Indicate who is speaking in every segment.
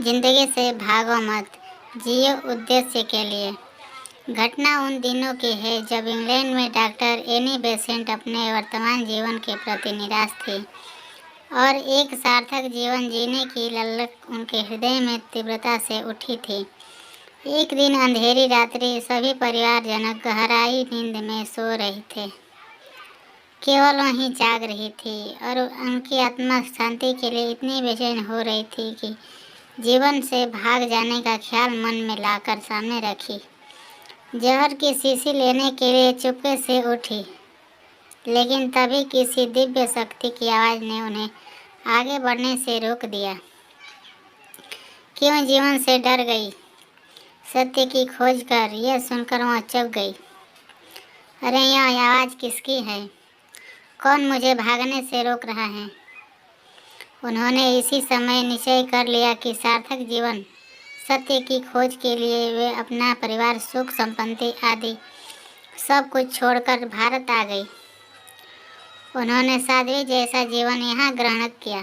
Speaker 1: जिंदगी से भागो मत, जियो उद्देश्य के लिए। घटना उन दिनों की है जब इंग्लैंड में डॉक्टर एनी बेसेंट अपने वर्तमान जीवन के प्रति निराश थे और एक सार्थक जीवन जीने की ललक उनके हृदय में तीव्रता से उठी थी। एक दिन अंधेरी रात्रि सभी परिवारजनक गहराई नींद में सो रहे थे। केवल वहीं जाग रही थी और उनकी आत्मा शांति के लिए इतनी बेचैन हो रही थी कि जीवन से भाग जाने का ख्याल मन में लाकर सामने रखी। जहर की शीशी लेने के लिए चुपके से उठी, लेकिन तभी किसी दिव्य शक्ति की आवाज़ ने उन्हें आगे बढ़ने से रोक दिया। क्यों जीवन से डर गई? सत्य की खोज कर यह सुनकर वह चौंक गई। अरे यह आवाज़ किसकी है? कौन मुझे भागने से रोक रहा है? उन्होंने इसी समय निश्चय कर लिया कि सार्थक जीवन, सत्य की खोज के लिए वे अपना परिवार, सुख संपत्ति आदि सब कुछ छोड़कर भारत आ गई। उन्होंने साध्वी जैसा जीवन यहाँ ग्रहण किया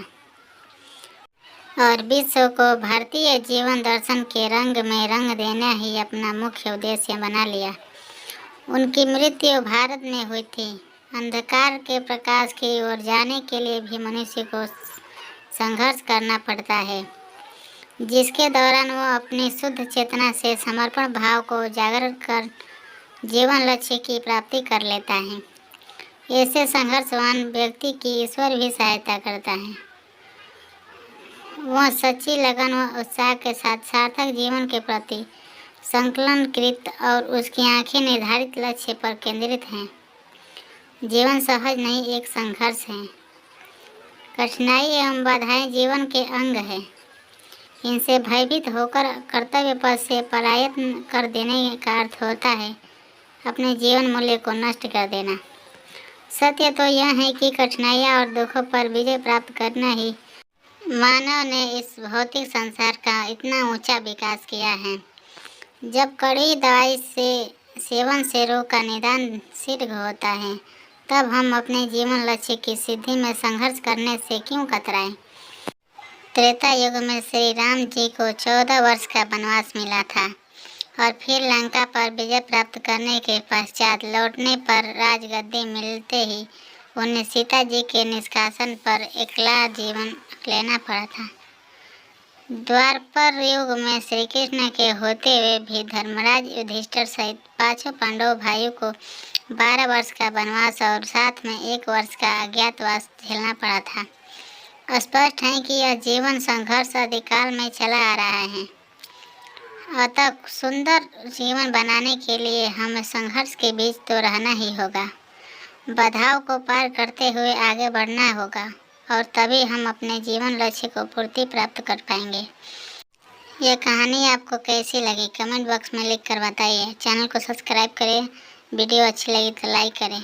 Speaker 1: और विश्व को भारतीय जीवन दर्शन के रंग में रंग देना ही अपना मुख्य उद्देश्य बना लिया। उनकी मृत्यु भारत में हुई थी। अंधकार के प्रकाश की ओर जाने के लिए भी मनुष्य को संघर्ष करना पड़ता है, जिसके दौरान वो अपनी शुद्ध चेतना से समर्पण भाव को जागृत कर जीवन लक्ष्य की प्राप्ति कर लेता है। ऐसे संघर्षवान व्यक्ति की ईश्वर भी सहायता करता है। वह सच्ची लगन व उत्साह के साथ सार्थक जीवन के प्रति संकलनकृत और उसकी आंखें निर्धारित लक्ष्य पर केंद्रित हैं। जीवन सहज नहीं, एक संघर्ष है। कठिनाई एवं बाधाएं जीवन के अंग है। इनसे भयभीत होकर कर्तव्य पथ से पलायन कर देने का अर्थ होता है अपने जीवन मूल्य को नष्ट कर देना। सत्य तो यह है कि कठिनाइयाँ और दुखों पर विजय प्राप्त करना ही मानव ने इस भौतिक संसार का इतना ऊंचा विकास किया है। जब कड़ी दवाई से सेवन से रोग का निदान शीघ्र होता है, तब हम अपने जीवन लक्ष्य की सिद्धि में संघर्ष करने से क्यों कतराएं? त्रेता युग में श्री राम जी को 14 वर्ष का वनवास मिला था और फिर लंका पर विजय प्राप्त करने के पश्चात लौटने पर राजगद्दी मिलते ही उन्हें सीता जी के निष्कासन पर अकेला जीवन लेना पड़ा था। द्वापर युग में श्री कृष्ण के होते हुए भी धर्मराज युधिष्ठिर सहित 5 पांडव भाइयों को 12 वर्ष का वनवास और साथ में 1 वर्ष का अज्ञातवास झेलना पड़ा था। स्पष्ट है कि यह जीवन संघर्ष अधिकाल में चला आ रहा है। अतः सुंदर जीवन बनाने के लिए हमें संघर्ष के बीच तो रहना ही होगा। बाधाओं को पार करते हुए आगे बढ़ना होगा और तभी हम अपने जीवन लक्ष्य को पूर्ति प्राप्त कर पाएंगे। यह कहानी आपको कैसी लगी कमेंट बॉक्स में लिख कर बताइए। चैनल को सब्सक्राइब करें। वीडियो अच्छी लगी तो लाइक करें।